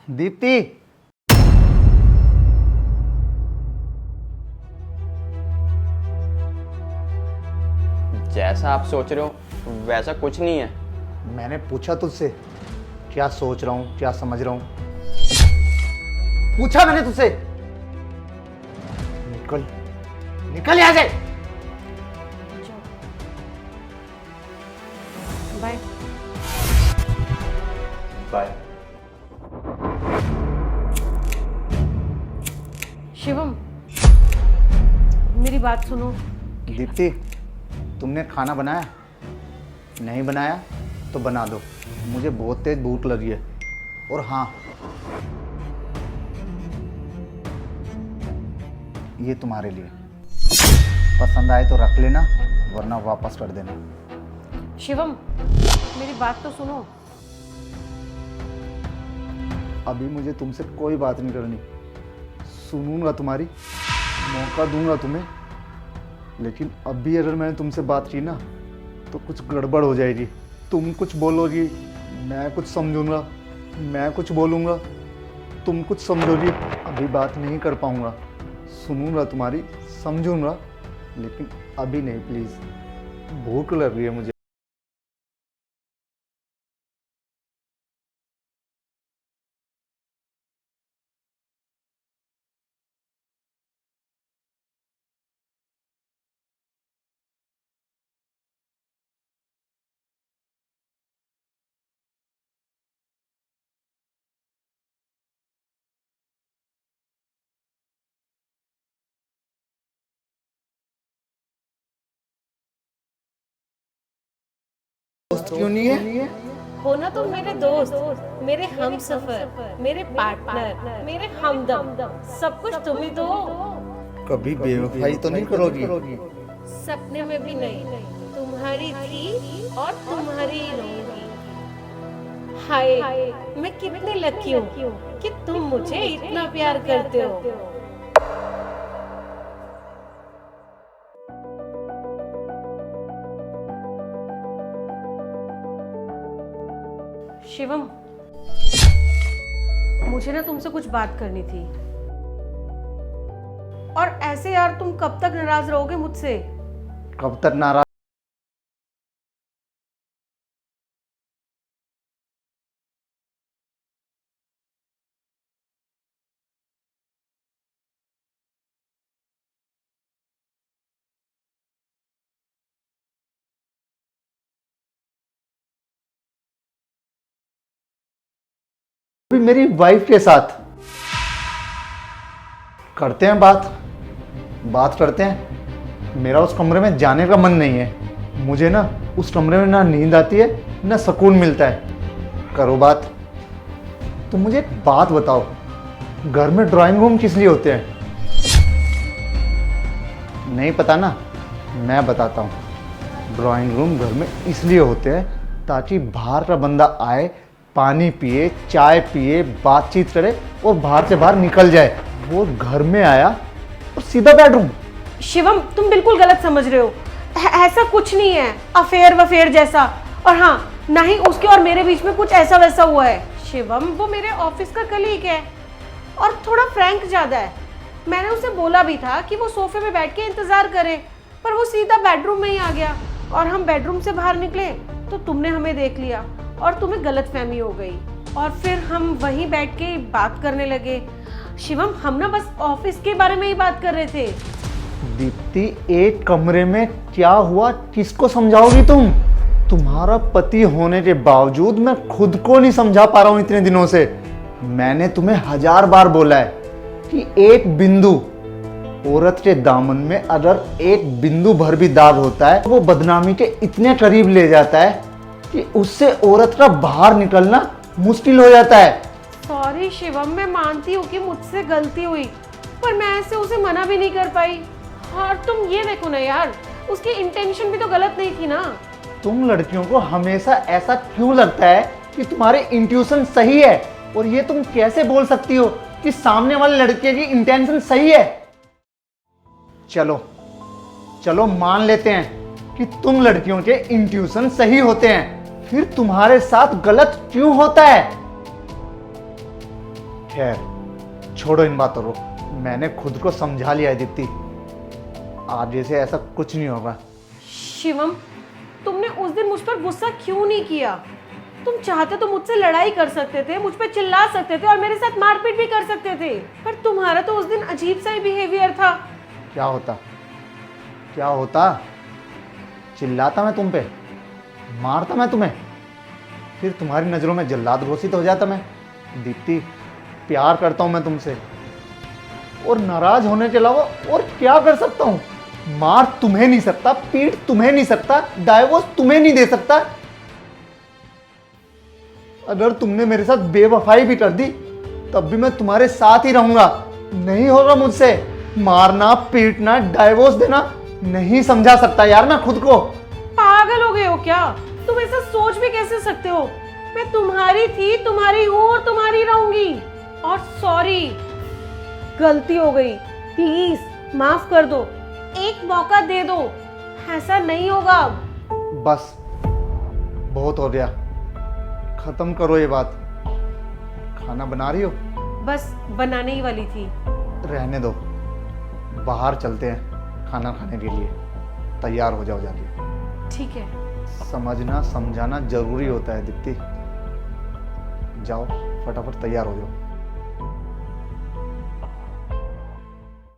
दीप्ति। जैसा आप सोच रहे हो वैसा कुछ नहीं है। मैंने पूछा तुझसे क्या सोच रहा हूँ, क्या समझ रहा हूँ, पूछा मैंने तुझसे। निकल निकल यहाँ से। बाय। बाय। शिवम, मेरी बात सुनो। दीप्ति, तुमने खाना बनाया? नहीं बनाया तो बना दो, मुझे बहुत तेज भूख लगी है। और हाँ, ये तुम्हारे लिए, पसंद आए तो रख लेना वरना वापस कर देना। शिवम, मेरी बात तो सुनो। अभी मुझे तुमसे कोई बात नहीं करनी, सुनूंगा तुम्हारी, मौका दूंगा तुम्हें, लेकिन अभी अगर मैंने तुमसे बात की ना तो कुछ गड़बड़ हो जाएगी। तुम कुछ बोलोगी, मैं कुछ समझूंगा, मैं कुछ बोलूंगा, तुम कुछ समझोगी। अभी बात नहीं कर पाऊंगा, सुनूंगा तुम्हारी, समझूंगा, लेकिन अभी नहीं प्लीज़, भूख लग रही है मुझे। क्यों नहीं है? हो ना तुम मेरे दोस्त, मेरे हम सफर, मेरे पार्टनर, मेरे हमदम, सब कुछ तुम ही तो हो। कभी बेवफाई तो नहीं करोगी? सपने में भी नहीं, तुम्हारी थी और तुम्हारी ही रहूंगी। हाय, मैं कितनी लकी हूँ कि तुम मुझे इतना प्यार करते हो। शिवम, मुझे ना तुमसे कुछ बात करनी थी। और ऐसे यार तुम कब तक नाराज रहोगे मुझसे? कब तक नाराज? भी मेरी वाइफ के साथ करते हैं बात करते हैं। मेरा उस कमरे में जाने का मन नहीं है। मुझे ना उस कमरे में ना नींद आती है ना सुकून मिलता है। करो बात। तुम मुझे एक बात बताओ, घर में ड्राइंग रूम किस लिए होते हैं? नहीं पता ना? मैं बताता हूँ। ड्राइंग रूम घर में इसलिए होते हैं ताकि बाहर का बंदा आए, पानी पिए, चाय पिए, बातचीत करे और बाहर से बाहर निकल जाए। वो घर में आया और सीधा बेडरूम। शिवम, तुम बिल्कुल गलत समझ रहे हो। ऐसा कुछ नहीं है अफेयर वफेयर जैसा। और हाँ, ना ही उसके और मेरे बीच में कुछ ऐसा वैसा हुआ है। शिवम वो मेरे ऑफिस का कलीग है और थोड़ा फ्रैंक ज्यादा है। मैंने उसे बोला भी था कि वो सोफे में बैठ के इंतजार करे, पर वो सीधा बेडरूम में ही आ गया। और हम बेडरूम से बाहर निकले तो तुमने हमें देख लिया और तुम्हें गलतफहमी हो गई। और फिर हम वहीं बैठ के बात करने लगे। शिवम, हम ना बस ऑफिस के बारे में ही बात कर रहे थे। दीप्ति, एक कमरे में क्या हुआ किसको समझाओगी तुम? तुम्हारा पति होने के बावजूद मैं खुद को नहीं समझा पा रहा हूं इतने दिनों से। मैंने तुम्हें 1000 बार बोला है कि एक बिंदु, औरत के दामन में अगर एक बिंदु भर भी दाग होता है वो बदनामी के इतने करीब ले जाता है कि उससे औरत का बाहर निकलना मुश्किल हो जाता है। सॉरी शिवम, मैं मानती हूँ कि मुझसे गलती हुई, पर मैं ऐसे उसे मना भी नहीं कर पाई। और तुम ये देखो ना यार, उसकी इंटेंशन भी तो गलत नहीं थी ना। तुम लड़कियों को हमेशा ऐसा क्यों लगता है कि तुम्हारे इंट्यूशन सही है, और ये तुम कैसे बोल सकती हो कि सामने वाले लड़के की इंटेंशन सही है? चलो चलो मान लेते हैं कि तुम लड़कियों के इंट्यूशन सही होते हैं, फिर तुम्हारे साथ गलत क्यों होता है? खैर छोड़ो इन बातों को, मैंने खुद को समझा लिया है दीप्ति, आगे से ऐसा कुछ नहीं होगा। शिवम, तुमने उस दिन मुझ पर गुस्सा क्यों नहीं किया? तुम चाहते तो मुझसे लड़ाई कर सकते थे, मुझ पर चिल्ला सकते थे और मेरे साथ मारपीट भी कर सकते थे, पर तुम्हारा तो उस दिन अजीब सा ही बिहेवियर था। क्या होता, क्या होता? चिल्लाता मैं तुम पे, मारता मैं तुम्हें, फिर तुम्हारी नज़रों में जल्लाद घोषित हो जाता मैं। दीप्ति, प्यार करता हूँ मैं तुमसे, और नाराज होने के अलावा और क्या कर सकता हूँ? मार तुम्हें नहीं सकता, पीट तुम्हें नहीं सकता, डाइवोर्स तुम्हें नहीं दे सकता। अगर तुमने मेरे साथ बेवफाई भी कर दी तब भी मैं तुम्हारे साथ ही रहूंगा। नहीं होगा मुझसे, मारना, पीटना, डाइवोर्स देना नहीं समझा सकता यार मैं खुद को। पागल हो गए हो क्या? तुम ऐसा सोच भी कैसे सकते हो? मैं तुम्हारी थी, तुम्हारी हूं और तुम्हारी रहूंगी। और सॉरी, गलती हो गई, प्लीज माफ कर दो, एक मौका दे दो, ऐसा नहीं होगा। बस बहुत हो गया, खत्म करो ये बात। खाना बना रही हो? बस बनाने ही वाली थी। रहने दो, बाहर चलते हैं खाना खाने के लिए, तैयार हो जाओ जाके। ठीक है। समझना समझाना जरूरी होता है दीप्ति, जाओ फटाफट तैयार हो जाओ।